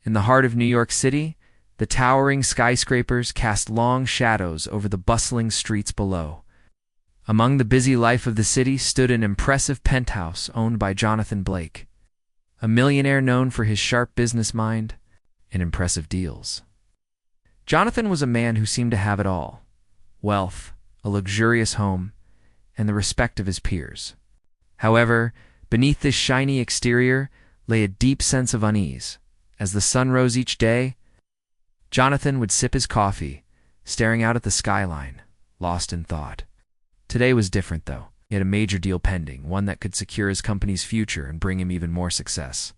In the heart of New York City, the towering skyscrapers cast long shadows over the bustling streets below. Among the busy life of the city stood an impressive penthouse owned by Jonathan Blake, a millionaire known for his sharp business mind and impressive deals. Jonathan was a man who seemed to have it all: wealth, a luxurious home, and the respect of his peers. However, beneath this shiny exterior lay a deep sense of unease. As the sun rose each day, Jonathan would sip his coffee, staring out at the skyline, lost in thought. Today was different, though. He had a major deal pending, one that could secure his company's future and bring him even more success.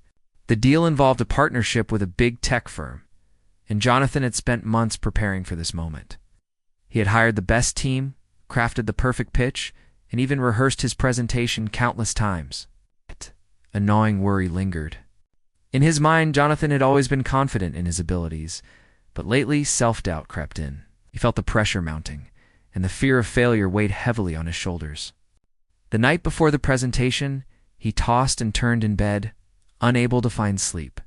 The deal involved a partnership with a big tech firm, and Jonathan had spent months preparing for this moment. He had hired the best team, crafted the perfect pitch, and even rehearsed his presentation countless times. Yet, a gnawing worry lingered. In his mind, Jonathan had always been confident in his abilities, but lately self-doubt crept in. He felt the pressure mounting, and the fear of failure weighed heavily on his shoulders. The night before the presentation, he tossed and turned in bed, unable to find sleep.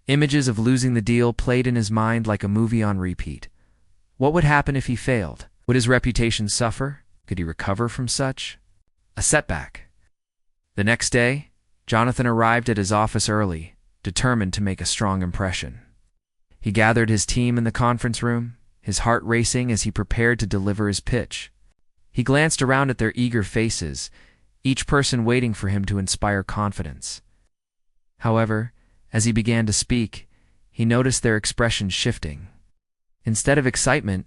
Images of losing the deal played in his mind like a movie on repeat. What would happen if he failed? Would his reputation suffer? Could he recover from such a setback? The next day, Jonathan arrived at his office early, determined to make a strong impression. He gathered his team in the conference room, his heart racing as he prepared to deliver his pitch. He glanced around at their eager faces, each person waiting for him to inspire confidence. However, as he began to speak, he noticed their expressions shifting. Instead of excitement,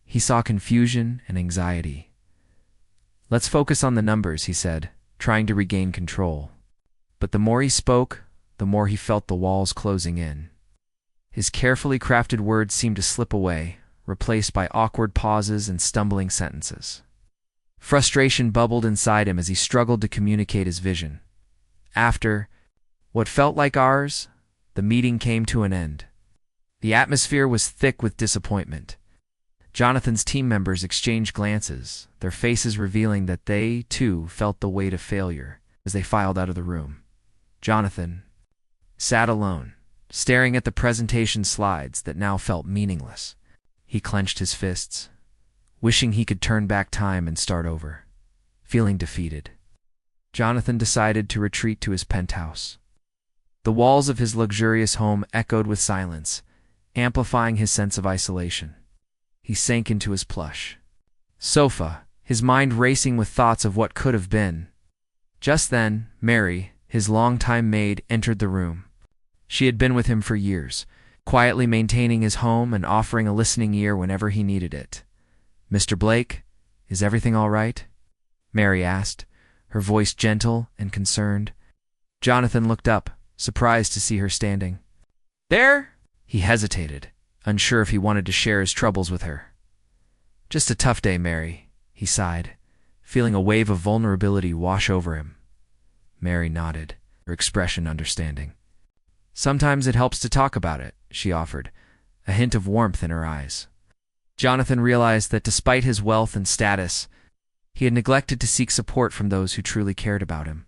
he saw confusion and anxiety. "Let's focus on the numbers," he said, trying to regain control. But the more he spoke, the more he felt the walls closing in. His carefully crafted words seemed to slip away, replaced by awkward pauses and stumbling sentences. Frustration bubbled inside him as he struggled to communicate his vision. After what felt like hours, the meeting came to an end. The atmosphere was thick with disappointment. Jonathan's team members exchanged glances, their faces revealing that they, too, felt the weight of failure as they filed out of the room. Jonathan sat alone, staring at the presentation slides that now felt meaningless. He clenched his fists, wishing he could turn back time and start over. Feeling defeated, Jonathan decided to retreat to his penthouse. The walls of his luxurious home echoed with silence, amplifying his sense of isolation. He sank into his plush sofa, his mind racing with thoughts of what could have been. Just then, Mary, his longtime maid, entered the room. She had been with him for years, quietly maintaining his home and offering a listening ear whenever he needed it. "Mr. Blake, is everything all right?" Mary asked, her voice gentle and concerned. Jonathan looked up, surprised to see her standing there. He hesitated, unsure if he wanted to share his troubles with her. "Just a tough day, Mary," he sighed, feeling a wave of vulnerability wash over him. Mary nodded, her expression understanding. "Sometimes it helps to talk about it," she offered, a hint of warmth in her eyes. Jonathan realized that despite his wealth and status, he had neglected to seek support from those who truly cared about him.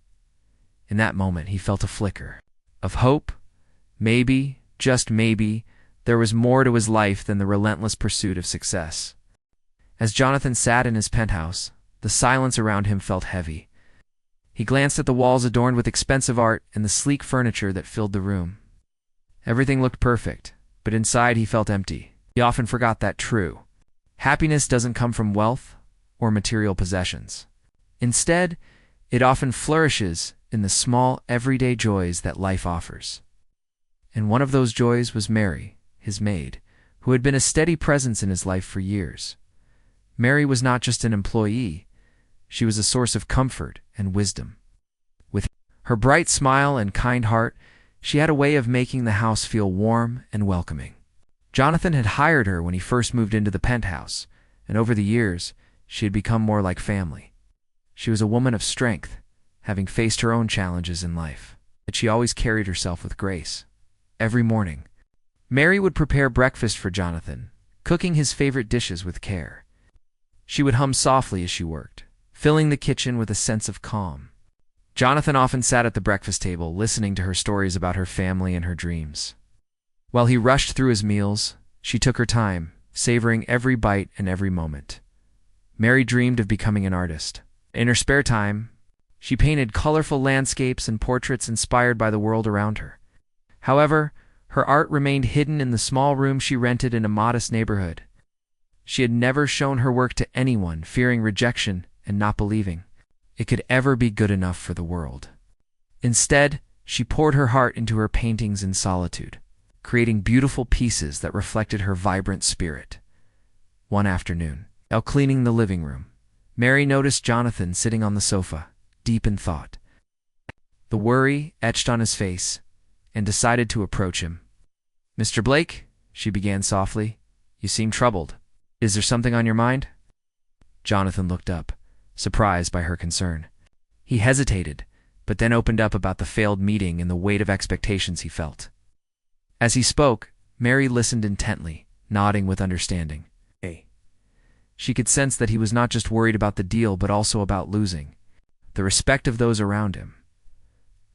In that moment, he felt a flicker of hope. Maybe, just maybe, there was more to his life than the relentless pursuit of success. As Jonathan sat in his penthouse, the silence around him felt heavy. He glanced at the walls adorned with expensive art and the sleek furniture that filled the room. Everything looked perfect, but inside he felt empty. He often forgot that true happiness doesn't come from wealth or material possessions. Instead, it often flourishes in the small, everyday joys that life offers. And one of those joys was Mary, his maid, who had been a steady presence in his life for years. Mary was not just an employee, she was a source of comfort and wisdom. With her bright smile and kind heart, she had a way of making the house feel warm and welcoming. Jonathan had hired her when he first moved into the penthouse, and over the years, she had become more like family. She was a woman of strength, having faced her own challenges in life, but she always carried herself with grace. Every morning, Mary would prepare breakfast for Jonathan, cooking his favorite dishes with care. She would hum softly as she worked, filling the kitchen with a sense of calm. Jonathan often sat at the breakfast table, listening to her stories about her family and her dreams. While he rushed through his meals, she took her time, savoring every bite and every moment. Mary dreamed of becoming an artist. In her spare time, she painted colorful landscapes and portraits inspired by the world around her. However, her art remained hidden in the small room she rented in a modest neighborhood. She had never shown her work to anyone, fearing rejection and not believing it could ever be good enough for the world. Instead, she poured her heart into her paintings in solitude, creating beautiful pieces that reflected her vibrant spirit. One afternoon, while cleaning the living room, Mary noticed Jonathan sitting on the sofa, deep in thought. The worry etched on his face, and decided to approach him. "Mr. Blake," she began softly, "you seem troubled. Is there something on your mind?" Jonathan looked up, surprised by her concern. He hesitated, but then opened up about the failed meeting and the weight of expectations he felt. As he spoke, Mary listened intently, nodding with understanding. She could sense that he was not just worried about the deal but also about losing the respect of those around him.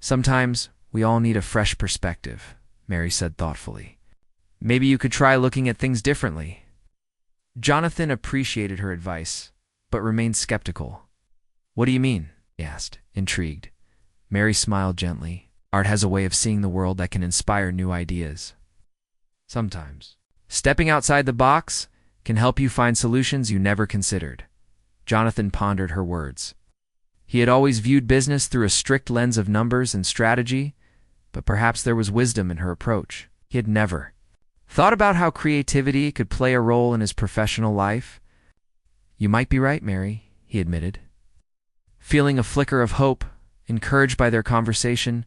"Sometimes we all need a fresh perspective," Mary said thoughtfully. "Maybe you could try looking at things differently." Jonathan appreciated her advice, but remained skeptical. "What do you mean?" he asked, intrigued. Mary smiled gently. "Art has a way of seeing the world that can inspire new ideas. Sometimes stepping outside the box can help you find solutions you never considered." Jonathan pondered her words. He had always viewed business through a strict lens of numbers and strategy, but perhaps there was wisdom in her approach. He had never thought about how creativity could play a role in his professional life. "You might be right, Mary," he admitted. Feeling a flicker of hope, encouraged by their conversation,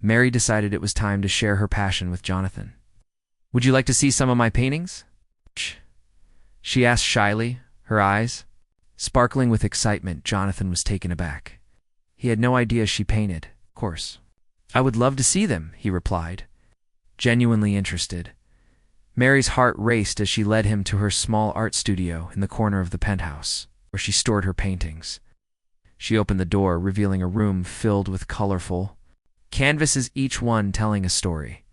Mary decided it was time to share her passion with Jonathan. "Would you like to see some of my paintings?" she asked shyly, her eyes sparkling with excitement. Jonathan was taken aback. He had no idea she painted. "Of course. I would love to see them," he replied, genuinely interested. Mary's heart raced as she led him to her small art studio in the corner of the penthouse, where she stored her paintings. She opened the door, revealing a room filled with colorful canvases, each one telling a story.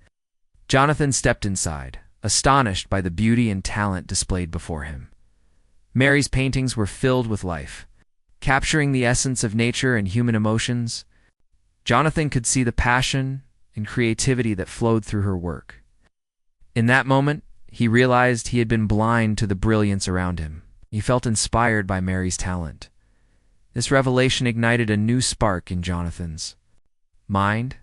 Jonathan stepped inside, astonished by the beauty and talent displayed before him. Mary's paintings were filled with life, capturing the essence of nature and human emotions. Jonathan could see the passion and creativity that flowed through her work. In that moment, he realized he had been blind to the brilliance around him. He felt inspired by Mary's talent. This revelation ignited a new spark in Jonathan's mind.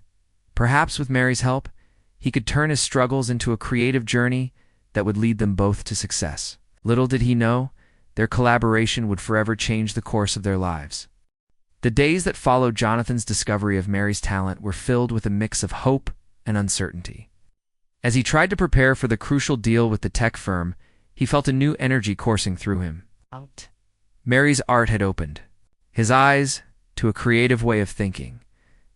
Perhaps with Mary's help, he could turn his struggles into a creative journey that would lead them both to success. Little did he know, their collaboration would forever change the course of their lives. The days that followed Jonathan's discovery of Mary's talent were filled with a mix of hope and uncertainty. As he tried to prepare for the crucial deal with the tech firm, he felt a new energy coursing through him. Mary's art had opened his eyes to a creative way of thinking,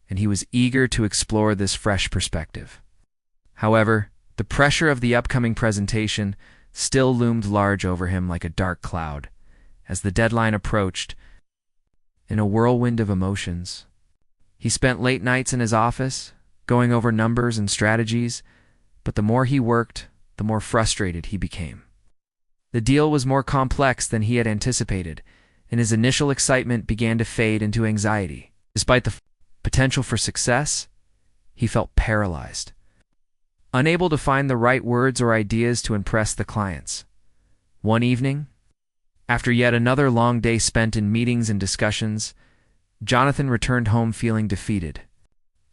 and he was eager to explore this fresh perspective. However, the pressure of the upcoming presentation still loomed large over him like a dark cloud. As the deadline approached, in a whirlwind of emotions, he spent late nights in his office, going over numbers and strategies, but the more he worked, the more frustrated he became. The deal was more complex than he had anticipated, and his initial excitement began to fade into anxiety. Despite the potential for success, he felt paralyzed, unable to find the right words or ideas to impress the clients. One evening, after yet another long day spent in meetings and discussions, Jonathan returned home feeling defeated.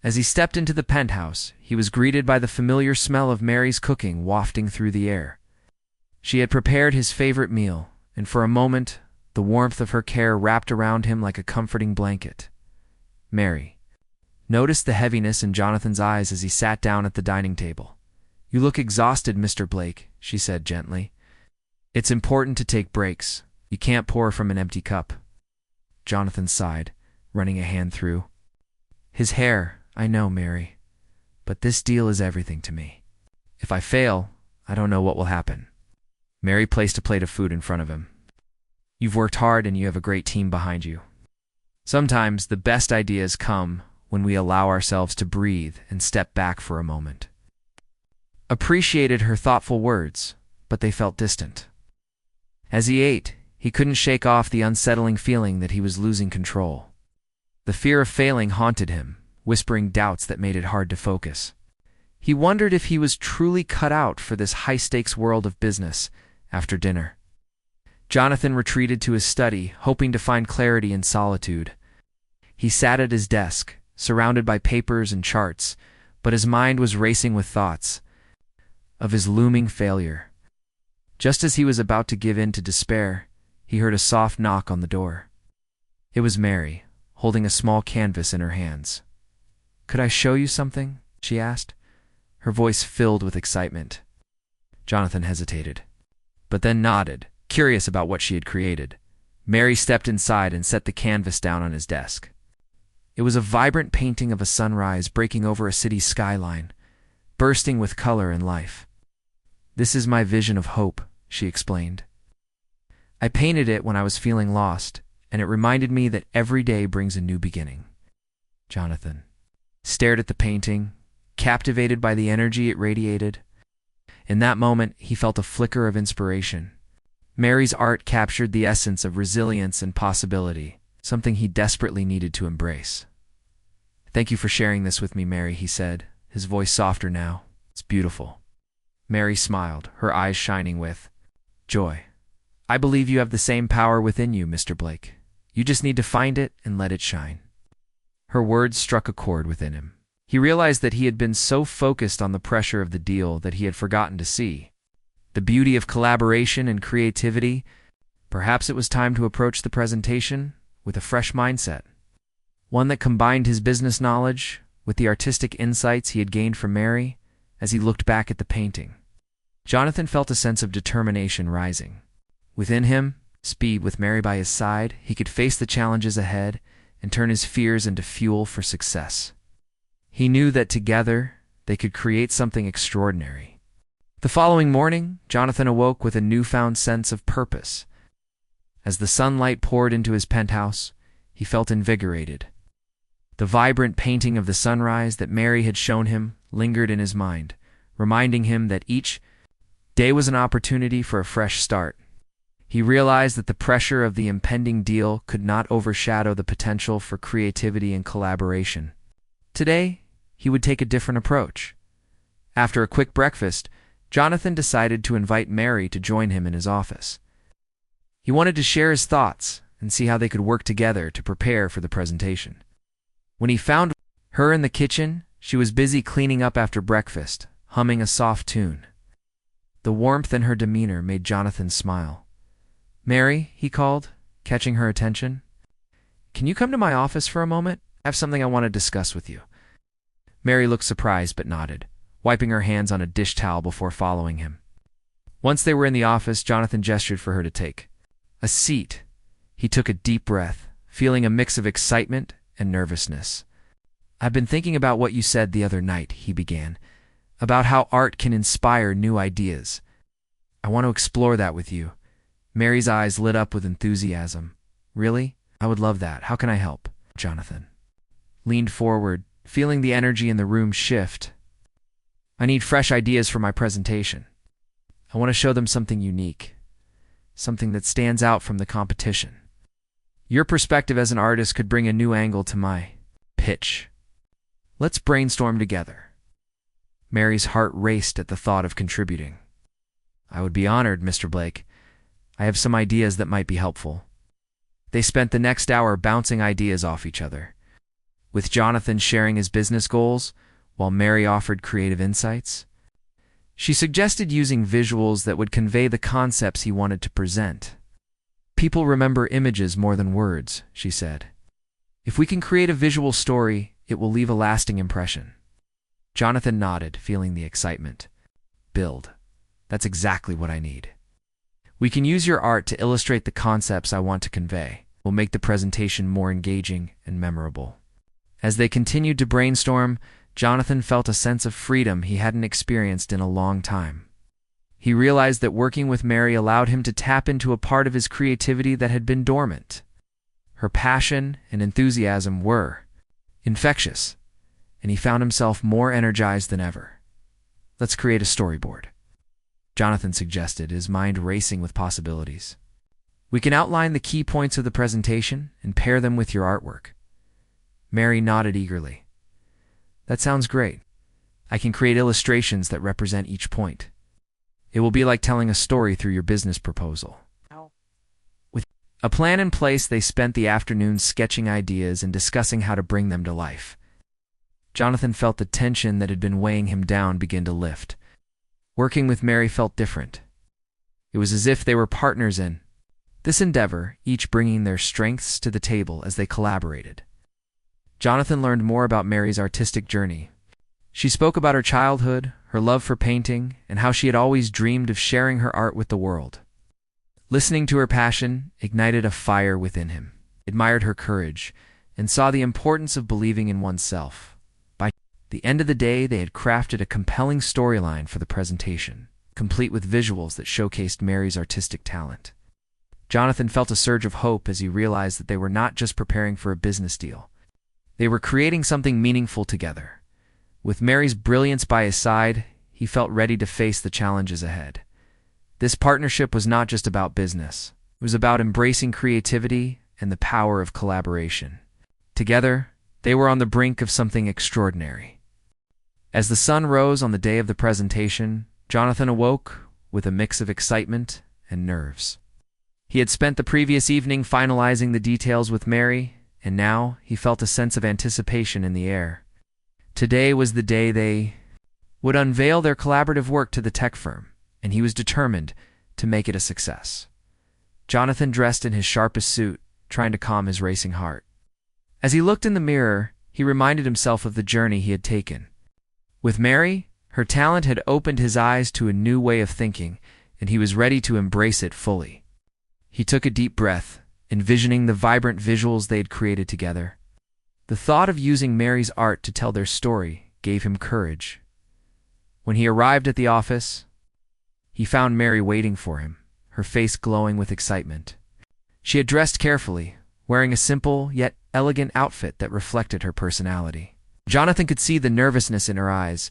As he stepped into the penthouse, he was greeted by the familiar smell of Mary's cooking wafting through the air. She had prepared his favorite meal, and for a moment, the warmth of her care wrapped around him like a comforting blanket. Mary noticed the heaviness in Jonathan's eyes as he sat down at the dining table. "You look exhausted, Mr. Blake," she said gently. "It's important to take breaks. You can't pour from an empty cup." Jonathan sighed, running a hand through his hair. "I know, Mary, but this deal is everything to me. If I fail, I don't know what will happen." Mary placed a plate of food in front of him. "You've worked hard and you have a great team behind you. Sometimes the best ideas come when we allow ourselves to breathe and step back for a moment." appreciated her thoughtful words, but they felt distant. As he ate, he couldn't shake off the unsettling feeling that he was losing control. The fear of failing haunted him, whispering doubts that made it hard to focus. He wondered if he was truly cut out for this high-stakes world of business. After dinner, Jonathan retreated to his study, hoping to find clarity in solitude. He sat at his desk, surrounded by papers and charts, but his mind was racing with thoughts of his looming failure. Just as he was about to give in to despair, he heard a soft knock on the door. It was Mary, holding a small canvas in her hands. "Could I show you something?" she asked, her voice filled with excitement. Jonathan hesitated, but then nodded, curious about what she had created. Mary stepped inside and set the canvas down on his desk. It was a vibrant painting of a sunrise breaking over a city skyline, bursting with color and life. "This is my vision of hope," she explained. "I painted it when I was feeling lost, and it reminded me that every day brings a new beginning." Jonathan stared at the painting, captivated by the energy it radiated. In that moment, he felt a flicker of inspiration. Mary's art captured the essence of resilience and possibility, something he desperately needed to embrace. "Thank you for sharing this with me, Mary," he said, his voice softer now. "It's beautiful." Mary smiled, her eyes shining with joy. "I believe you have the same power within you, Mr. Blake. You just need to find it and let it shine." Her words struck a chord within him. He realized that he had been so focused on the pressure of the deal that he had forgotten to see the beauty of collaboration and creativity. Perhaps it was time to approach the presentation with a fresh mindset, one that combined his business knowledge with the artistic insights he had gained from Mary. As he looked back at the painting, Jonathan felt a sense of determination rising within him. Speed, with Mary by his side, he could face the challenges ahead and turn his fears into fuel for success. He knew that together they could create something extraordinary. The following morning, Jonathan awoke with a newfound sense of purpose. As the sunlight poured into his penthouse, he felt invigorated. The vibrant painting of the sunrise that Mary had shown him lingered in his mind, reminding him that each day was an opportunity for a fresh start. He realized that the pressure of the impending deal could not overshadow the potential for creativity and collaboration. Today, he would take a different approach. After a quick breakfast, Jonathan decided to invite Mary to join him in his office. He wanted to share his thoughts and see how they could work together to prepare for the presentation. When he found her in the kitchen, she was busy cleaning up after breakfast, humming a soft tune. The warmth in her demeanor made Jonathan smile. "Mary," he called, catching her attention. "Can you come to my office for a moment? I have something I want to discuss with you." Mary looked surprised but nodded, wiping her hands on a dish towel before following him. Once they were in the office, Jonathan gestured for her to take a seat. He took a deep breath, feeling a mix of excitement and nervousness. "I've been thinking about what you said the other night," he began, "about how art can inspire new ideas. I want to explore that with you." Mary's eyes lit up with enthusiasm. "Really? I would love that. How can I help?" Jonathan leaned forward, feeling the energy in the room shift. "I need fresh ideas for my presentation. I want to show them something unique, something that stands out from the competition. Your perspective as an artist could bring a new angle to my pitch. Let's brainstorm together." Mary's heart raced at the thought of contributing. "I would be honored, Mr. Blake. I have some ideas that might be helpful." They spent the next hour bouncing ideas off each other, with Jonathan sharing his business goals while Mary offered creative insights. She suggested using visuals that would convey the concepts he wanted to present. "People remember images more than words," she said. "If we can create a visual story, it will leave a lasting impression." Jonathan nodded, feeling the excitement. "Build. That's exactly what I need. We can use your art to illustrate the concepts I want to convey. We'll make the presentation more engaging and memorable." As they continued to brainstorm, Jonathan felt a sense of freedom he hadn't experienced in a long time. He realized that working with Mary allowed him to tap into a part of his creativity that had been dormant. Her passion and enthusiasm were infectious, and he found himself more energized than ever. Let's create a storyboard, Jonathan suggested, his mind racing with possibilities. We can outline the key points of the presentation and pair them with your artwork. Mary nodded eagerly. That sounds great. I can create illustrations that represent each point. It will be like telling a story through your business proposal. With a plan in place, they spent the afternoon sketching ideas and discussing how to bring them to life. Jonathan felt the tension that had been weighing him down begin to lift. Working with Mary felt different. It was as if they were partners in this endeavor, each bringing their strengths to the table as they collaborated. Jonathan learned more about Mary's artistic journey. She spoke about her childhood, her love for painting, and how she had always dreamed of sharing her art with the world. Listening to her passion ignited a fire within him. He admired her courage and saw the importance of believing in oneself. By the end of the day, they had crafted a compelling storyline for the presentation, complete with visuals that showcased Mary's artistic talent. Jonathan felt a surge of hope as he realized that they were not just preparing for a business deal. They were creating something meaningful together. With Mary's brilliance by his side, he felt ready to face the challenges ahead. This partnership was not just about business. It was about embracing creativity and the power of collaboration. Together, they were on the brink of something extraordinary. As the sun rose on the day of the presentation, Jonathan awoke with a mix of excitement and nerves. He had spent the previous evening finalizing the details with Mary, and now he felt a sense of anticipation in the air. Today was the day they would unveil their collaborative work to the tech firm, and he was determined to make it a success. Jonathan dressed in his sharpest suit, trying to calm his racing heart. As he looked in the mirror, he reminded himself of the journey he had taken. With Mary, her talent had opened his eyes to a new way of thinking, and he was ready to embrace it fully. He took a deep breath, envisioning the vibrant visuals they had created together. The thought of using Mary's art to tell their story gave him courage. When he arrived at the office, he found Mary waiting for him, her face glowing with excitement. She had dressed carefully, wearing a simple yet elegant outfit that reflected her personality. Jonathan could see the nervousness in her eyes,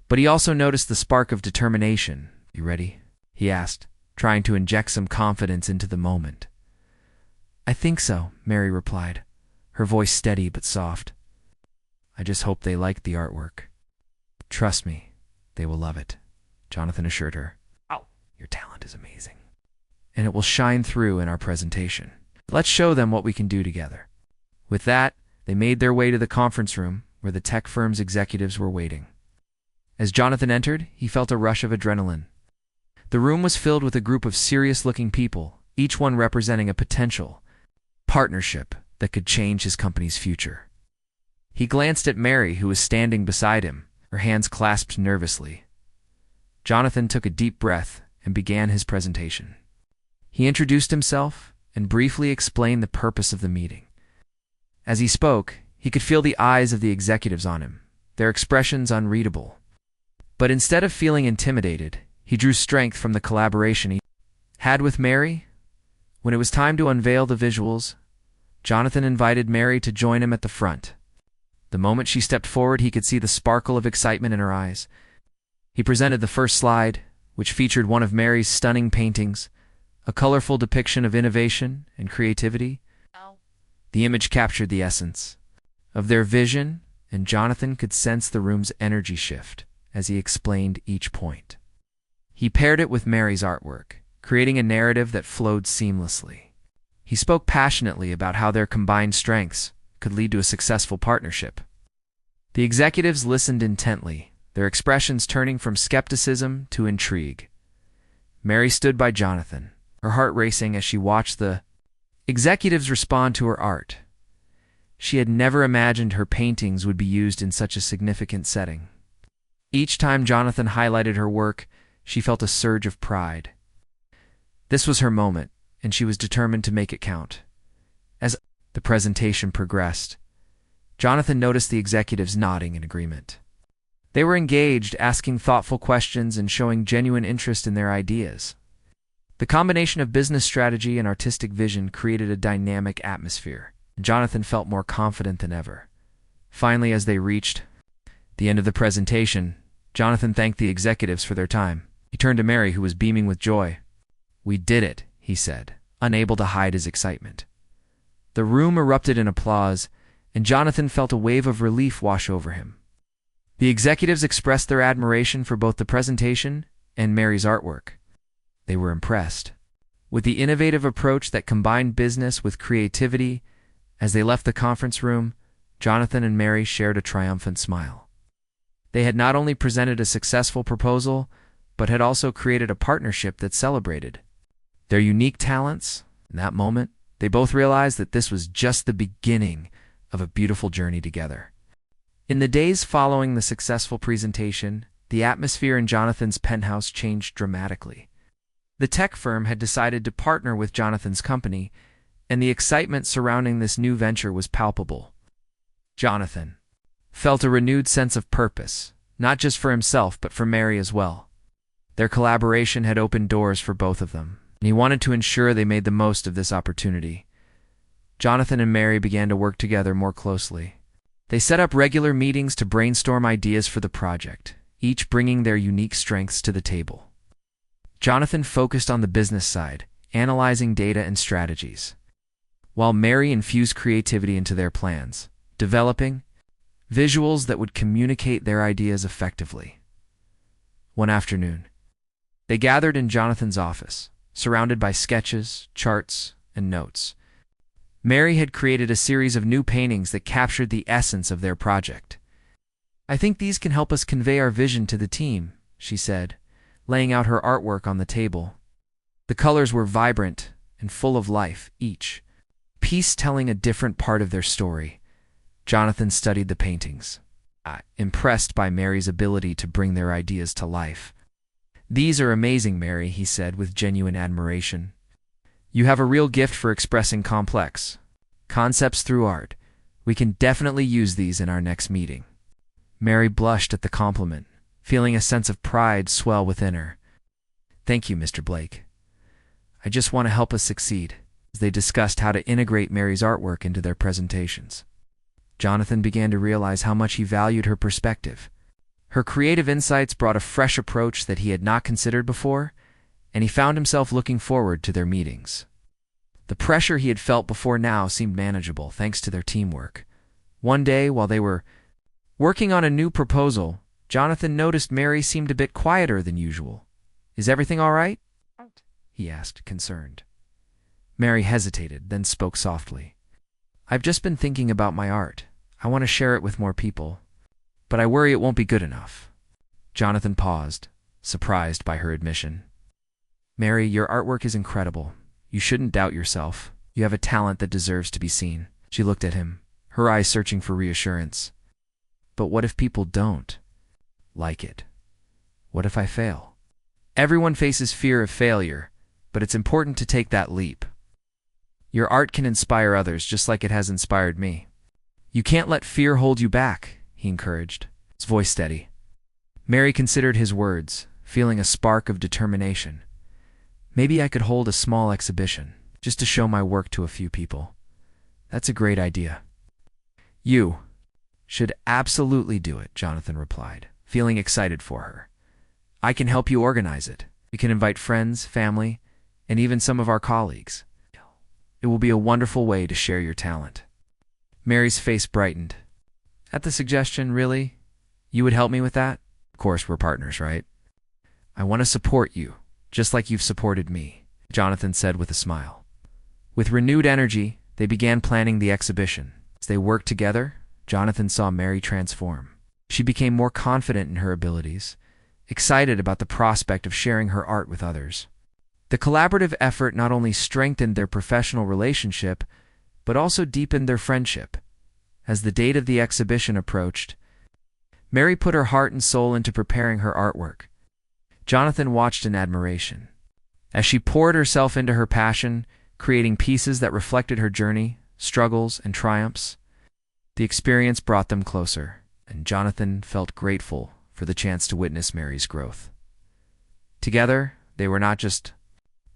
but he also noticed the spark of determination. "You ready?" he asked, trying to inject some confidence into the moment. "I think so," Mary replied, her voice steady but soft. "I just hope they like the artwork." "Trust me, they will love it," Jonathan assured her. "Your talent is amazing, and it will shine through in our presentation. Let's show them what we can do together." With that, they made their way to the conference room where the tech firm's executives were waiting. As Jonathan entered, he felt a rush of adrenaline. The room was filled with a group of serious-looking people, each one representing a potential partnership that could change his company's future. He glanced at Mary, who was standing beside him, her hands clasped nervously. Jonathan took a deep breath and began his presentation. He introduced himself and briefly explained the purpose of the meeting. As he spoke, he could feel the eyes of the executives on him, their expressions unreadable. But instead of feeling intimidated, he drew strength from the collaboration he had with Mary. When it was time to unveil the visuals, Jonathan invited Mary to join him at the front. The moment she stepped forward, he could see the sparkle of excitement in her eyes. He presented the first slide, which featured one of Mary's stunning paintings, a colorful depiction of innovation and creativity. The image captured the essence of their vision, and Jonathan could sense the room's energy shift as he explained each point. He paired it with Mary's artwork, creating a narrative that flowed seamlessly. He spoke passionately about how their combined strengths could lead to a successful partnership. The executives listened intently, their expressions turning from skepticism to intrigue. Mary stood by Jonathan, her heart racing as she watched the executives respond to her art. She had never imagined her paintings would be used in such a significant setting. Each time Jonathan highlighted her work, she felt a surge of pride. This was her moment, and she was determined to make it count. As the presentation progressed, Jonathan noticed the executives nodding in agreement. They were engaged, asking thoughtful questions and showing genuine interest in their ideas. The combination of business strategy and artistic vision created a dynamic atmosphere, and Jonathan felt more confident than ever. Finally, as they reached the end of the presentation, Jonathan thanked the executives for their time. He turned to Mary, who was beaming with joy. "We did it," he said, unable to hide his excitement. The room erupted in applause, and Jonathan felt a wave of relief wash over him. The executives expressed their admiration for both the presentation and Mary's artwork. They were impressed with the innovative approach that combined business with creativity. As they left the conference room, Jonathan and Mary shared a triumphant smile. They had not only presented a successful proposal, but had also created a partnership that celebrated their unique talents. In that moment, they both realized that this was just the beginning of a beautiful journey together. In the days following the successful presentation, the atmosphere in Jonathan's penthouse changed dramatically. The tech firm had decided to partner with Jonathan's company, and the excitement surrounding this new venture was palpable. Jonathan felt a renewed sense of purpose, not just for himself but for Mary as well. Their collaboration had opened doors for both of them, and he wanted to ensure they made the most of this opportunity. Jonathan and Mary began to work together more closely. They set up regular meetings to brainstorm ideas for the project, each bringing their unique strengths to the table. Jonathan focused on the business side, analyzing data and strategies, while Mary infused creativity into their plans, developing visuals that would communicate their ideas effectively. One afternoon, they gathered in Jonathan's office, surrounded by sketches, charts, and notes. Mary had created a series of new paintings that captured the essence of their project. "I think these can help us convey our vision to the team," she said, laying out her artwork on the table. The colors were vibrant and full of life, each piece telling a different part of their story. Jonathan studied the paintings, impressed by Mary's ability to bring their ideas to life. "These are amazing, Mary," he said with genuine admiration. "You have a real gift for expressing complex concepts through art. We can definitely use these in our next meeting." Mary blushed at the compliment, feeling a sense of pride swell within her. "Thank you, Mr. Blake. I just want to help us succeed." As they discussed how to integrate Mary's artwork into their presentations, Jonathan began to realize how much he valued her perspective. Her creative insights brought a fresh approach that he had not considered before, and he found himself looking forward to their meetings. The pressure he had felt before now seemed manageable thanks to their teamwork. One day, while they were working on a new proposal, Jonathan noticed Mary seemed a bit quieter than usual. "Is everything all right?" he asked, concerned. Mary hesitated, then spoke softly. "I've just been thinking about my art. I want to share it with more people, but I worry it won't be good enough." Jonathan paused, surprised by her admission. "Mary, your artwork is incredible. You shouldn't doubt yourself. You have a talent that deserves to be seen." She looked at him, her eyes searching for reassurance. "But what if people don't like it? What if I fail?" "Everyone faces fear of failure, but it's important to take that leap. Your art can inspire others just like it has inspired me. You can't let fear hold you back," he encouraged, his voice steady. Mary considered his words, feeling a spark of determination. "Maybe I could hold a small exhibition, just to show my work to a few people." "That's a great idea." "You should absolutely do it," Jonathan replied, feeling excited for her. "I can help you organize it. We can invite friends, family, and even some of our colleagues. It will be a wonderful way to share your talent." Mary's face brightened. "At the suggestion, really? You would help me with that?" "Of course, we're partners, right?" "I want to support you, just like you've supported me," Jonathan said with a smile. With renewed energy, they began planning the exhibition. As they worked together, Jonathan saw Mary transform. She became more confident in her abilities, excited about the prospect of sharing her art with others. The collaborative effort not only strengthened their professional relationship, but also deepened their friendship. As the date of the exhibition approached, Mary put her heart and soul into preparing her artwork. Jonathan watched in admiration as she poured herself into her passion, creating pieces that reflected her journey, struggles, and triumphs. The experience brought them closer, and Jonathan felt grateful for the chance to witness Mary's growth. Together, they were not just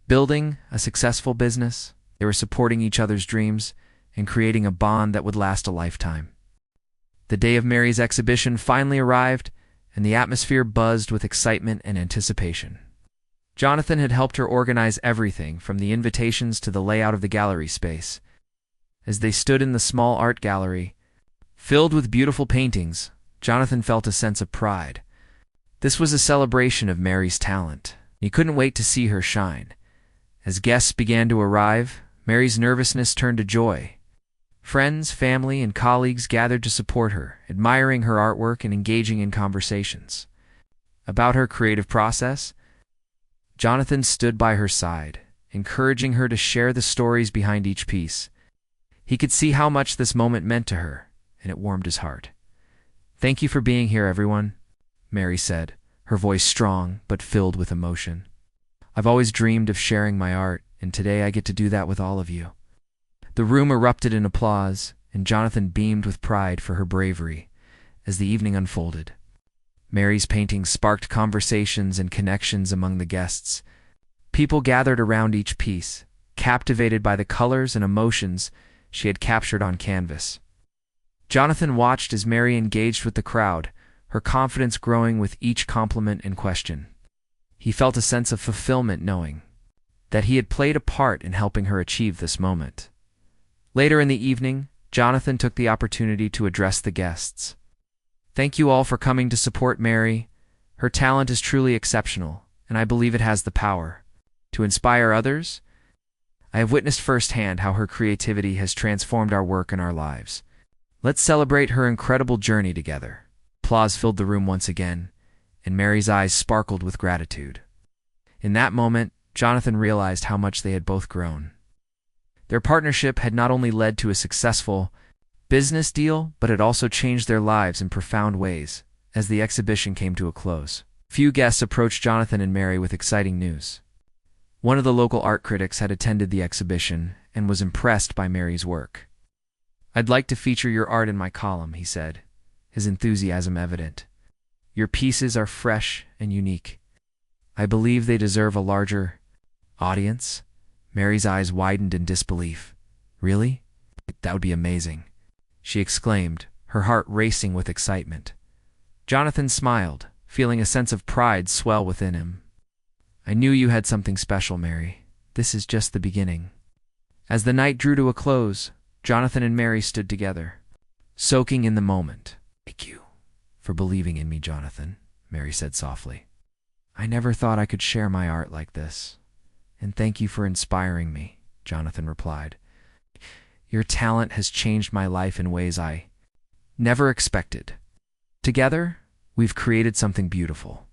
building a successful business, they were supporting each other's dreams and creating a bond that would last a lifetime. The day of Mary's exhibition finally arrived, and the atmosphere buzzed with excitement and anticipation. Jonathan had helped her organize everything from the invitations to the layout of the gallery space. As they stood in the small art gallery, filled with beautiful paintings, Jonathan felt a sense of pride. This was a celebration of Mary's talent. He couldn't wait to see her shine. As guests began to arrive, Mary's nervousness turned to joy. Friends, family, and colleagues gathered to support her, admiring her artwork and engaging in conversations about her creative process. Jonathan stood by her side, encouraging her to share the stories behind each piece. He could see how much this moment meant to her, and it warmed his heart. "Thank you for being here, everyone," Mary said, her voice strong but filled with emotion. "I've always dreamed of sharing my art, and today I get to do that with all of you." The room erupted in applause, and Jonathan beamed with pride for her bravery. As the evening unfolded, Mary's paintings sparked conversations and connections among the guests. People gathered around each piece, captivated by the colors and emotions she had captured on canvas. Jonathan watched as Mary engaged with the crowd, her confidence growing with each compliment and question. He felt a sense of fulfillment knowing that he had played a part in helping her achieve this moment. Later in the evening, Jonathan took the opportunity to address the guests. "Thank you all for coming to support Mary. Her talent is truly exceptional, and I believe it has the power to inspire others. I have witnessed firsthand how her creativity has transformed our work and our lives. Let's celebrate her incredible journey together." Applause filled the room once again, and Mary's eyes sparkled with gratitude. In that moment, Jonathan realized how much they had both grown. Their partnership had not only led to a successful business deal, but it also changed their lives in profound ways. As the exhibition came to a close, few guests approached Jonathan and Mary with exciting news. One of the local art critics had attended the exhibition and was impressed by Mary's work. "I'd like to feature your art in my column," he said, his enthusiasm evident. "Your pieces are fresh and unique. I believe they deserve a larger audience." Mary's eyes widened in disbelief. "Really? That would be amazing," she exclaimed, her heart racing with excitement. Jonathan smiled, feeling a sense of pride swell within him. "I knew you had something special, Mary. This is just the beginning." As the night drew to a close, Jonathan and Mary stood together, soaking in the moment. "Thank you for believing in me, Jonathan," Mary said softly. "I never thought I could share my art like this. And thank you for inspiring me," Jonathan replied. "Your talent has changed my life in ways I never expected. Together, we've created something beautiful."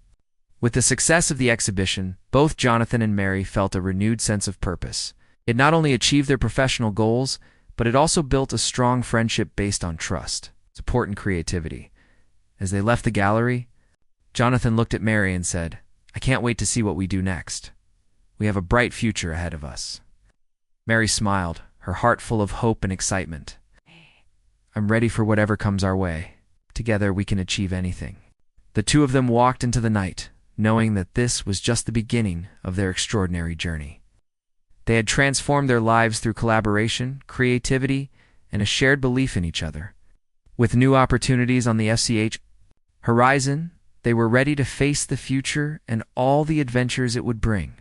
With the success of the exhibition, both Jonathan and Mary felt a renewed sense of purpose. It not only achieved their professional goals, but it also built a strong friendship based on trust, support, and creativity. As they left the gallery, Jonathan looked at Mary and said, "I can't wait to see what we do next. We have a bright future ahead of us." Mary smiled, her heart full of hope and excitement. "I'm ready for whatever comes our way. Together we can achieve anything." The two of them walked into the night, knowing that this was just the beginning of their extraordinary journey. They had transformed their lives through collaboration, creativity, and a shared belief in each other. With new opportunities on the FCH horizon, they were ready to face the future and all the adventures it would bring.